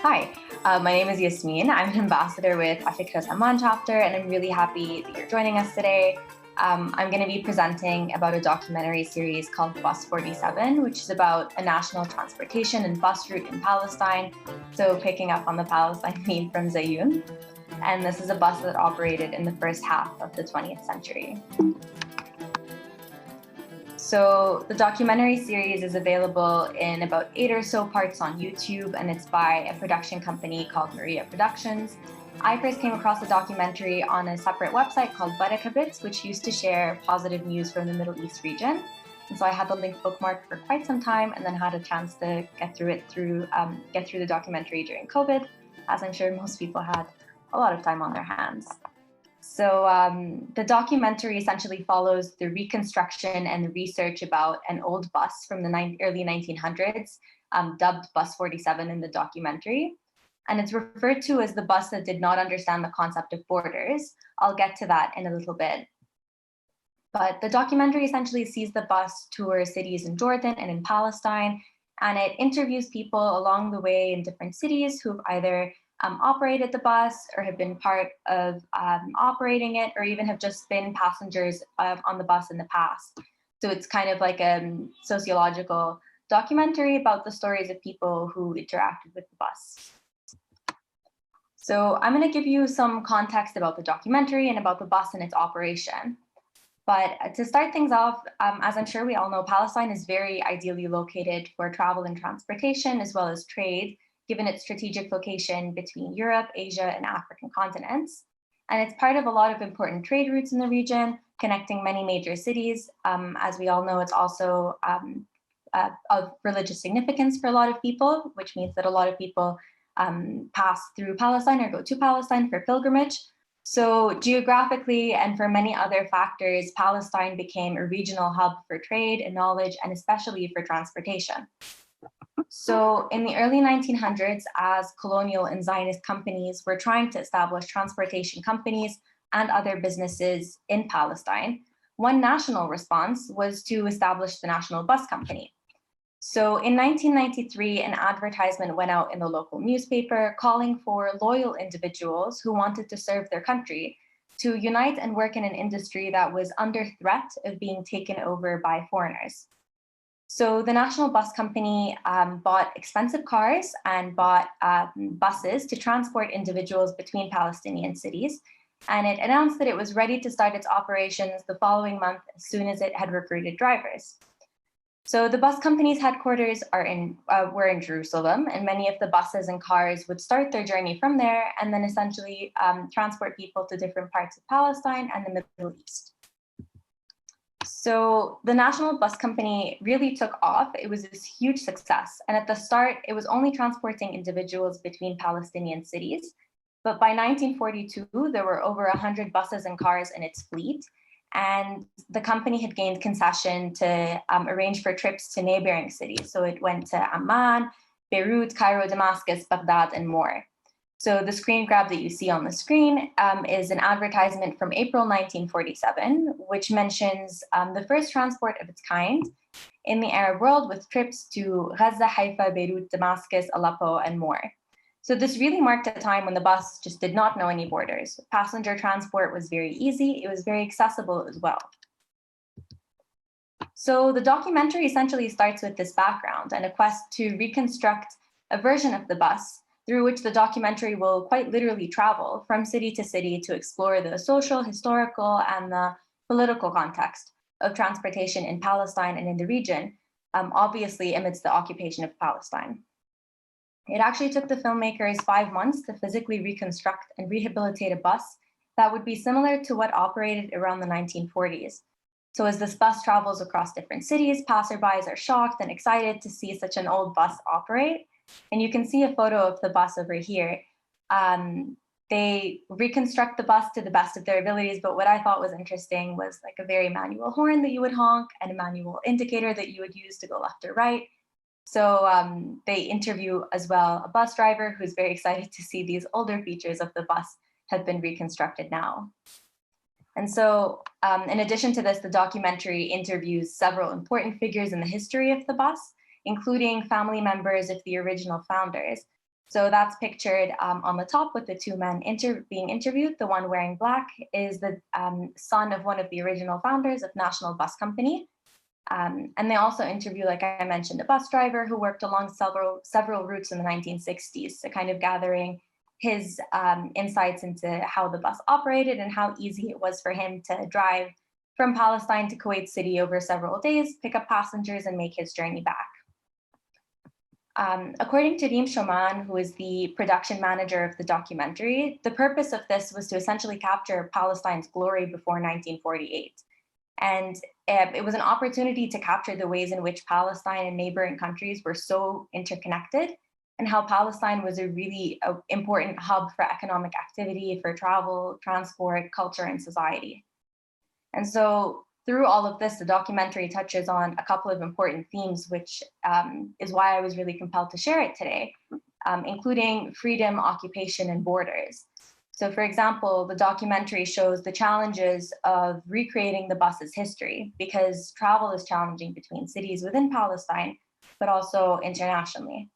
Hi, my name is Yasmeen. I'm an ambassador with Afikra Ramman chapter, and I'm really happy that you're joining us today. I'm going to be presenting about a documentary series called Bus 47, which is about a national transportation and bus route in Palestine. So picking up on the Palestine theme from Zayun. And this is a bus that operated in the first half of the 20th century. So the documentary series is available in about 8 or so parts on YouTube, and it's by a production company called Moriya Productions. I first came across the documentary on a separate website called Barakabits, which used to share positive news from the Middle East region. And so I had the link bookmarked for quite some time, and then had a chance to get through the documentary during COVID, as I'm sure most people had a lot of time on their hands. So the documentary essentially follows the reconstruction and the research about an old bus from the early 1900s, dubbed Bus 47 in the documentary. And it's referred to as the bus that did not understand the concept of borders. I'll get to that in a little bit. But the documentary essentially sees the bus tour cities in Jordan and in Palestine, and it interviews people along the way in different cities who've either operated the bus or have been part of operating it, or even have just been passengers on the bus in the past. So it's kind of like a sociological documentary about the stories of people who interacted with the bus. So I'm going to give you some context about the documentary and about the bus and its operation. But to start things off, as I'm sure we all know, Palestine is very ideally located for travel and transportation, as well as trade, given its strategic location between Europe, Asia, and African continents. And it's part of a lot of important trade routes in the region, connecting many major cities. As we all know, it's also of religious significance for a lot of people, which means that a lot of people pass through Palestine or go to Palestine for pilgrimage. So geographically and for many other factors, Palestine became a regional hub for trade and knowledge, and especially for transportation. So in the early 1900s, as colonial and Zionist companies were trying to establish transportation companies and other businesses in Palestine, one national response was to establish the National Bus Company. So in 1993, an advertisement went out in the local newspaper calling for loyal individuals who wanted to serve their country to unite and work in an industry that was under threat of being taken over by foreigners. So the National Bus Company bought expensive cars and bought buses to transport individuals between Palestinian cities. And it announced that it was ready to start its operations the following month as soon as it had recruited drivers. So the bus company's headquarters were in Jerusalem, and many of the buses and cars would start their journey from there and then essentially transport people to different parts of Palestine and the Middle East. So the National Bus Company really took off. It was this huge success. And at the start, it was only transporting individuals between Palestinian cities. But by 1942, there were over 100 buses and cars in its fleet. And the company had gained concession to arrange for trips to neighboring cities. So it went to Amman, Beirut, Cairo, Damascus, Baghdad, and more. So the screen grab that you see on the screen is an advertisement from April 1947, which mentions the first transport of its kind in the Arab world, with trips to Gaza, Haifa, Beirut, Damascus, Aleppo, and more. So this really marked a time when the bus just did not know any borders. Passenger transport was very easy. It was very accessible as well. So the documentary essentially starts with this background and a quest to reconstruct a version of the bus through which the documentary will quite literally travel from city to city to explore the social, historical, and the political context of transportation in Palestine and in the region, obviously amidst the occupation of Palestine. It actually took the filmmakers 5 months to physically reconstruct and rehabilitate a bus that would be similar to what operated around the 1940s. So as this bus travels across different cities, passerbys are shocked and excited to see such an old bus operate. And you can see a photo of the bus over here. They reconstruct the bus to the best of their abilities, but what I thought was interesting was like a very manual horn that you would honk and a manual indicator that you would use to go left or right. So they interview as well a bus driver who's very excited to see these older features of the bus have been reconstructed now. And so in addition to this, the documentary interviews several important figures in the history of the bus, including family members of the original founders. So that's pictured on the top with the two men being interviewed. The one wearing black is the son of one of the original founders of National Bus Company. And they also interview, like I mentioned, a bus driver who worked along several routes in the 1960s, so kind of gathering his insights into how the bus operated and how easy it was for him to drive from Palestine to Kuwait City over several days, pick up passengers, and make his journey back. According to Ramman, who is the production manager of the documentary, the purpose of this was to essentially capture Palestine's glory before 1948. And it was an opportunity to capture the ways in which Palestine and neighboring countries were so interconnected, and how Palestine was a really important hub for economic activity, for travel, transport, culture, and society. And so through all of this, the documentary touches on a couple of important themes, which is why I was really compelled to share it today, including freedom, occupation, and borders. So for example, the documentary shows the challenges of recreating the bus's history, because travel is challenging between cities within Palestine, but also internationally.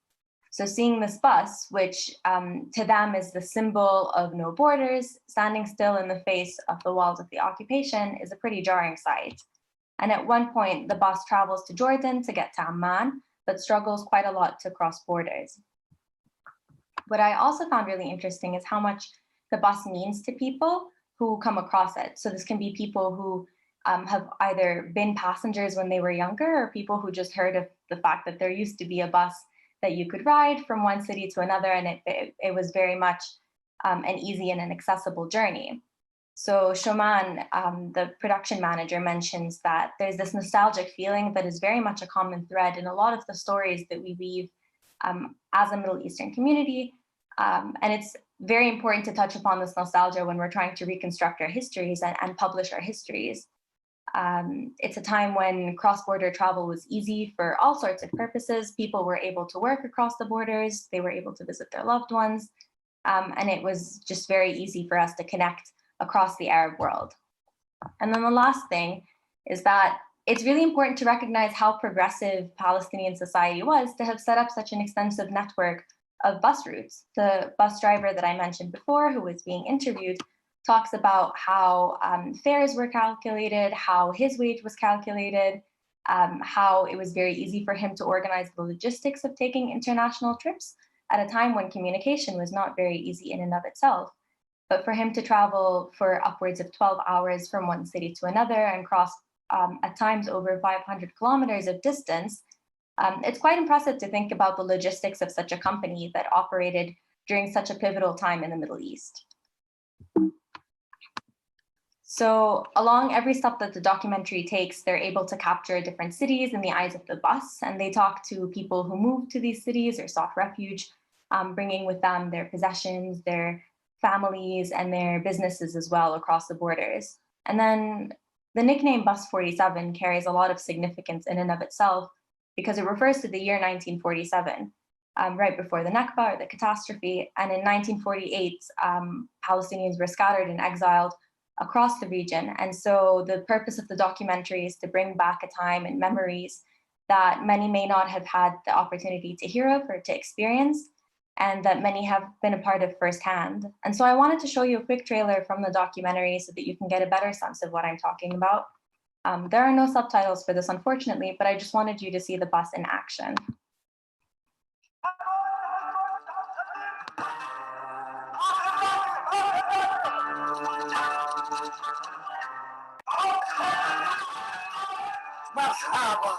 So seeing this bus, which to them is the symbol of no borders, standing still in the face of the walls of the occupation, is a pretty jarring sight. And at one point, the bus travels to Jordan to get to Amman, but struggles quite a lot to cross borders. What I also found really interesting is how much the bus means to people who come across it. So this can be people who have either been passengers when they were younger, or people who just heard of the fact that there used to be a bus that you could ride from one city to another, and it was very much an easy and an accessible journey. So Shoman, the production manager, mentions that there's this nostalgic feeling that is very much a common thread in a lot of the stories that we weave as a Middle Eastern community. And it's very important to touch upon this nostalgia when we're trying to reconstruct our histories and publish our histories. It's a time when cross-border travel was easy for all sorts of purposes. People were able to work across the borders, they were able to visit their loved ones, and it was just very easy for us to connect across the Arab world. And then the last thing is that it's really important to recognize how progressive Palestinian society was to have set up such an extensive network of bus routes. The bus driver that I mentioned before, who was being interviewed, talks about how fares were calculated, how his wage was calculated, how it was very easy for him to organize the logistics of taking international trips at a time when communication was not very easy in and of itself. But for him to travel for upwards of 12 hours from one city to another and cross at times over 500 kilometers of distance, it's quite impressive to think about the logistics of such a company that operated during such a pivotal time in the Middle East. So along every step that the documentary takes, they're able to capture different cities in the eyes of the bus, and they talk to people who moved to these cities or sought refuge, bringing with them their possessions, their families, and their businesses as well across the borders. And then the nickname Bus 47 carries a lot of significance in and of itself, because it refers to the year 1947, right before the Nakba, or the catastrophe. And in 1948, Palestinians were scattered and exiled across the region. And so the purpose of the documentary is to bring back a time and memories that many may not have had the opportunity to hear of or to experience, and that many have been a part of firsthand. And so I wanted to show you a quick trailer from the documentary so that you can get a better sense of what I'm talking about. There are no subtitles for this, unfortunately, but I just wanted you to see the bus in action. مرحبا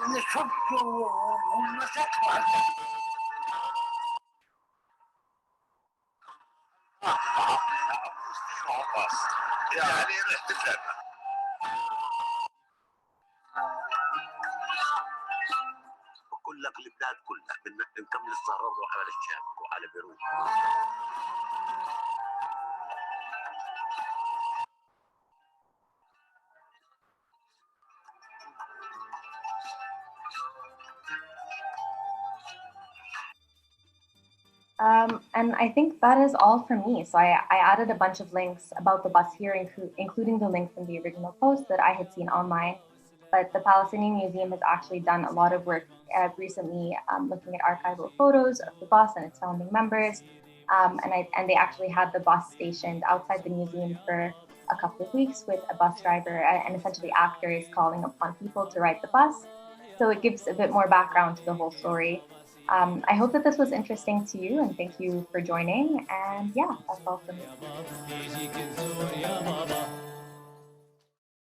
نشبتوا ومسكوا يعني الاحتفال بقول لك البلاد كلها بنكمل السهرة نروح على الشام وعلى بيروت. And I think that is all for me. So I added a bunch of links about the bus here, including the link from the original post that I had seen online. but the Palestinian Museum has actually done a lot of work recently looking at archival photos of the bus and its founding members. And they actually had the bus stationed outside the museum for a couple of weeks with a bus driver and essentially actors calling upon people to ride the bus. So it gives a bit more background to the whole story. I hope that this was interesting to you, and thank you for joining. And yeah, that's all from me.